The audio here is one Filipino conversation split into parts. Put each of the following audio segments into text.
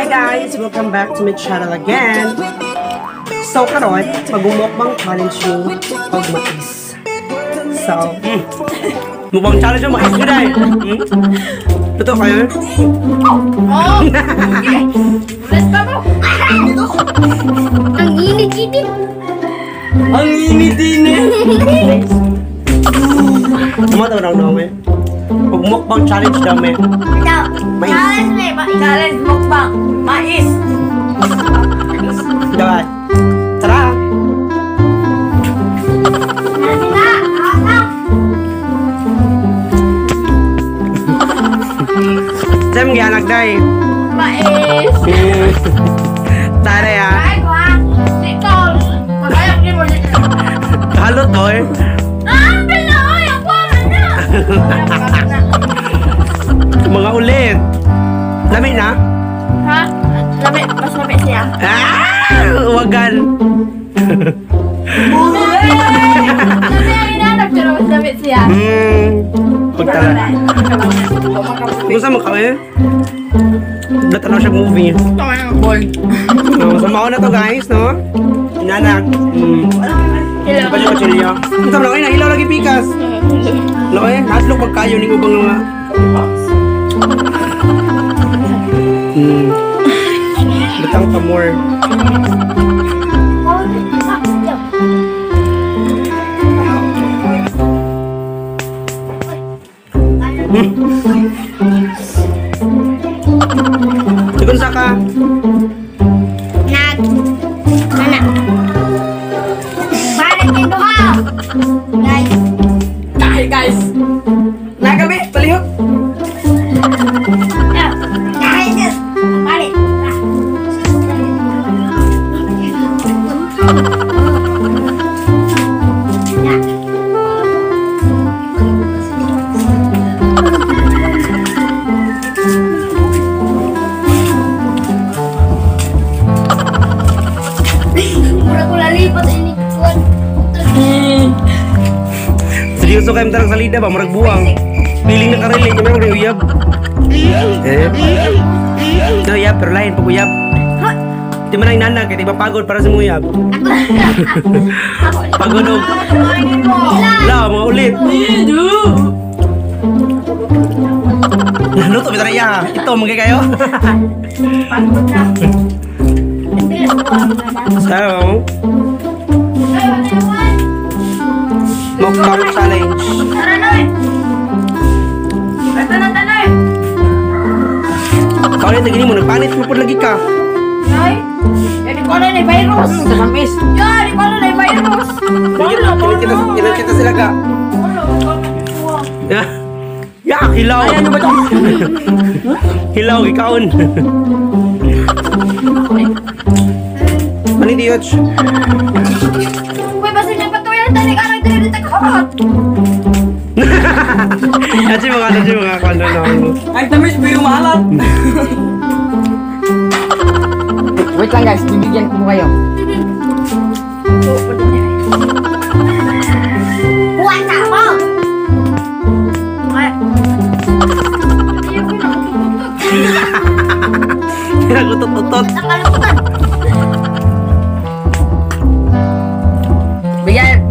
Hi guys! Welcome back to my channel again. So karon, mag-mukbang challenge yung pag-mais. So, mukbang challenge yung mais ko dahil. Ito kayo? Oh! Ulas pa mo! Ang init-init! Ang init-init! Kumata daw namin. Pag-mukbang challenge namin. Mais. Challenge mukbang! Mais! Dapat. Tara! Saan mga anak dahil? Mais! Tara ya. Ay, kwa! Dito! Magayak niyo mo dito! Halot to eh. Ah! Pinoy! Ang wala na! Mga ulit. Lamig na? Ha? Lamig? Mas lamig siya? Wagan. Lamig ang inanap pero mas lamig siya. Pagtala. Kung saan mo kami? Data na siya movie. Bold. So, sama ko na to guys, no? Inanak. Hello. Balik ko chiliya. Ito lang eh, nahilaw lagi pikas. Lo eh, haslok pagkayo ni ubang nga. Betang pa more. Ikon sa ka? Anak. Balik dito ha! Guys. Kahit guys. Nagabi, palihok. Guys. Balik. Mura ko lalipat ini kuan. Seryoso kayo tarang salida ba? Marag buwang. Piling na karili. Kaya meron rin uyab. No, uyab. Pero lain pag uyab. Di man ang nanag. Kaya di ba pagod para sa uyab? Pagod o. Wala, mga ulit. Luto, bita na iya. Ito, magkay kayo. So, mukbang challenge. Tara na eh. Tanay. Kau na gini mo, nagpanit mo po lagi ka. Ay, di ko na ni virus. Tamis. Ya, di ko na ni virus. Kita sila ka. Ya, hilaw. Ano ba ito? Hilaw, ikaon. Mani diyot. Uy, basta niya patuloy ang tanig arang dito dito kakot. Kasi mga kano na. Ay, tamis mo yung mahalat. Wait lang guys, bibigyan ko kayo. Buwan ka mo! Nagutot-utot. Nakalutan!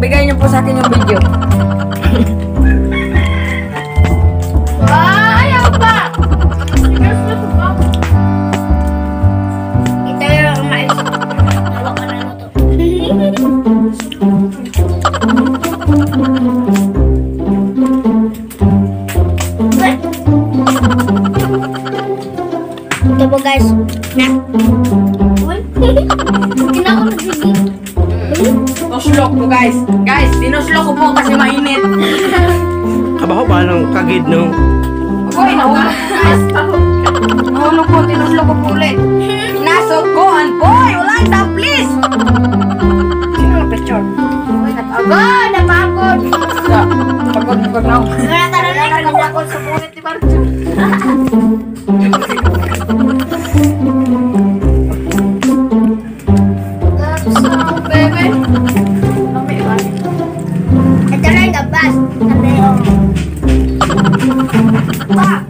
Bigay niyo po sa akin yung video. Ayaw pa! Ito yung mais. Hawak ka na mo to. Ito po guys. Na. Hindi na ako nagsisig. Nuslok po guys. Guys, sinuslok ko po kasi mainit. Kabaho ba ng kagid no? Ako'y nahulog po, tinuslok ko po ulit. Pinasok ko, boy! Wala na, please! Sino ang picture? Agad! Napagod! Pagod na ako. Tara na ako sa punit ni Marjo. Bebe. Ito na yung gabas. Pa!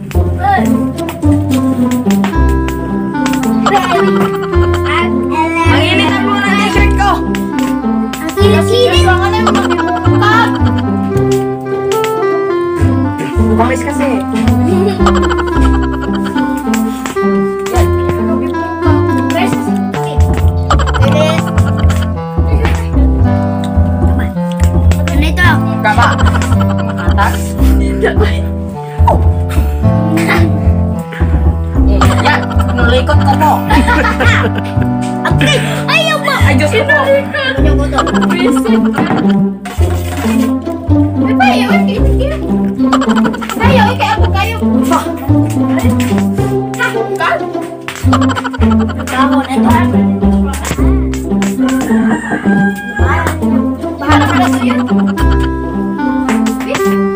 Ikot ko po. Ayaw mo! Ay, Diyos ko po. Ayaw mo to. Visit. Ay, ayaw. Ayaw, kaya ako kayo. Kamu na ito. Bahala ka na sa'yo.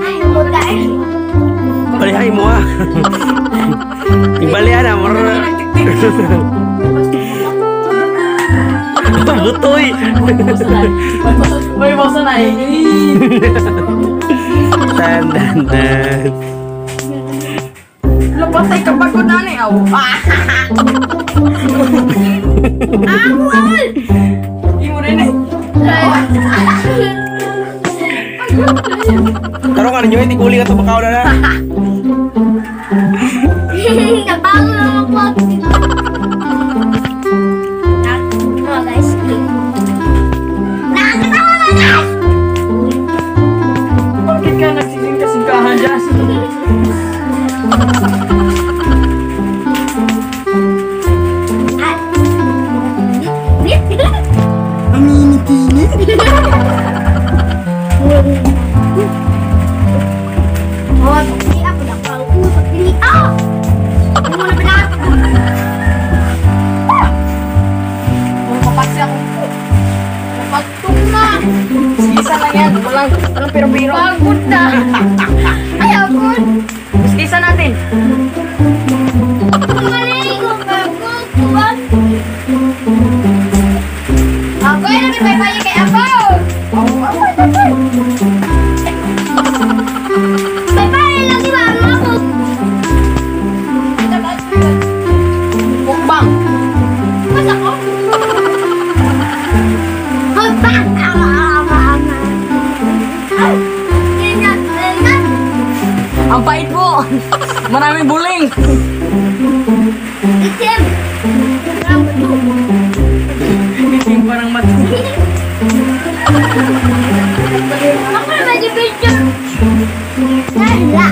Ay, mulay. Balihay mo ah. Ibalihan ah. Butoy. May bosa na eh. Dan. Lapasay ka bago na ni aw. Awal! Imo rin eh. Tarong ka ninyo, hindi kuli ka ito makaw na na. Nabago lang ako. Oh, guys. Nakakatawa na, guys! Bakit ka nagsising-kasingkahan dyan? Oh, hindi ako nakauusap. Hindi ako! Hindi mo na pinakatapos. Mapapagsi ako. Napagtong na. Isa lang yan. Walang pero-pero. Pagod na. Ayaw ko. Isa natin. Kumaling ko pagod. Tuwan. Ako yun ang may kay Apo. May pare lang si mama ko. Mukbang. Mas ako? Mukbang! Ingat, ingat! Ang pait po. Maraming buling. Itim! Rambut mo. Biting parang mat. Ako na medyo picture. Nala.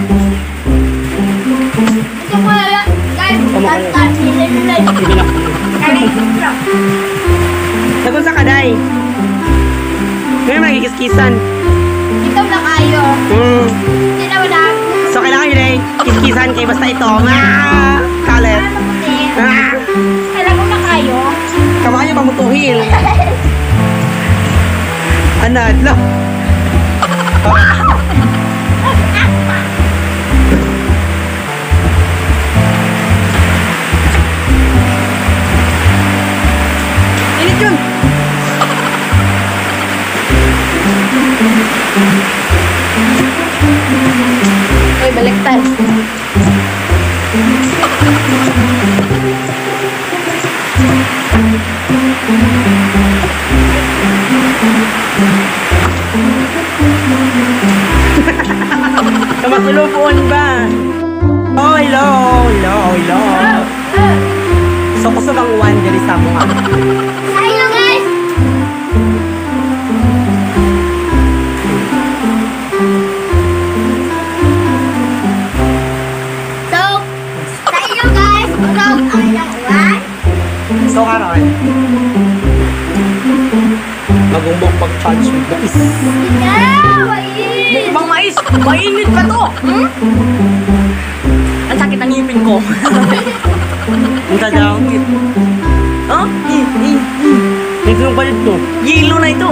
Ito mo na lang. Guys, tatat nilay. Sagot sa kaday. Ngayon magkikiskisan. Ito na kayo. Hindi na wala. So kailangan yun eh. Kiskisan kayo basta ito. Kalit. Alam mo na kayo. Kamakanya pamutuhin. Anad lang. Init yun. Uy, baliktad. Kamatulupon ba? Oh, hello. So, gusto bang one dyan sa mga? Ayun guys. So, sa inyo guys, usap ang ilang uwan. So, karon. Magumbok pag-charge with the is. Yeah, wait. Mukbang mais. Mainit pa to. Ang sakit ng ngipin ko. Punta daw. Huh? Ito yung palit mo. Yelo na ito.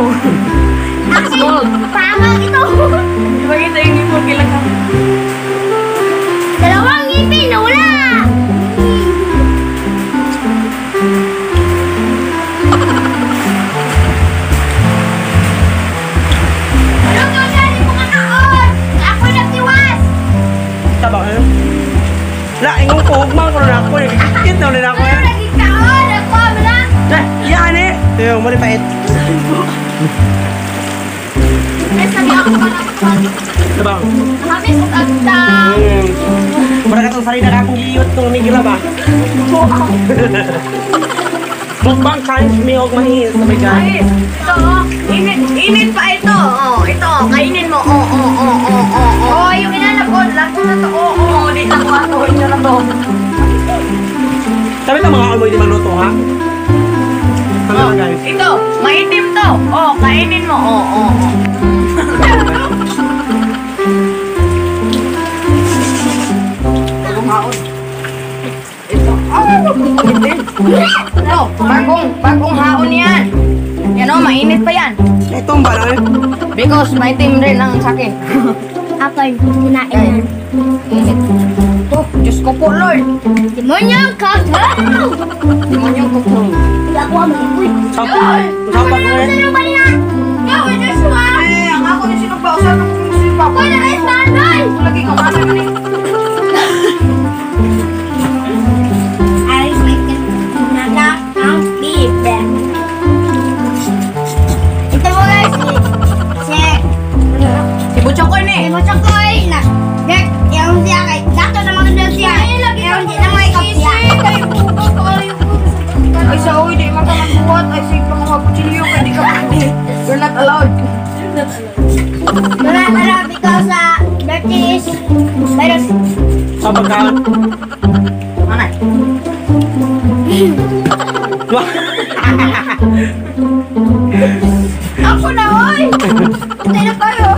Akin, Gold. pamang ito. Di ba kita yung ngipin kailan ka? Dalawang ngipin, nawala. Anong nangyari mga taon? Ako nagtiwas. Taba kayo? Laing ko, hugmang ko na ako. Kikit na ulit ako Ano eh. naging taon? Ako, wala. Yan eh. Ito, mali pait. Ay, sabi ako pa naman. Diba? Habis ang ganda. Mura ka itong sarili na akong giyot itong migra ba? Mukbang challenge me og mais. Oh my God. Ay, ito. Init pa ito. Oh, ito. Kainin mo. Oh, yung inanap ko, lang ko na to. Oo, dito ko ako. Ito na to. Sabi ito mga amoy di maluto ha? Ano Oh, na guys? ito, maitim to. Oh, kainin mo. Oh. Bagong haon. Ito. Itim. Ito, bagong haon yan. Yan o, mainit pa yan. Itong ba lang eh? Because maitim rin ang sakin. Ako yung kinain. Init. Oh, Diyos ko po, Lord. Demonyong kakao! Demonyong kuko. Hindi ako ang maligoy. Saan ba ko eh? Ano ba niya? Yo, Joshua! Eh, ang ako ni sinugba. Usahan ako ni sinugba. Ako na kayo sa anon! Lagi ka mana man eh. Ay, may kinaka ang bibe. Ito mo guys, Si Butchok ko ni. mo chokoy na. Dek, yung siya kay dato na mga doon siya. Yung di na may kapya. Ay, sa uwi, di man ka magbuhat. Ay, sige pa mga kutsilyo. Kaya di ka pwede. You're not allowed. Wala na because dirty is virus. Sa pagkaan? Manay. Ako na, oy! Tayo na kayo.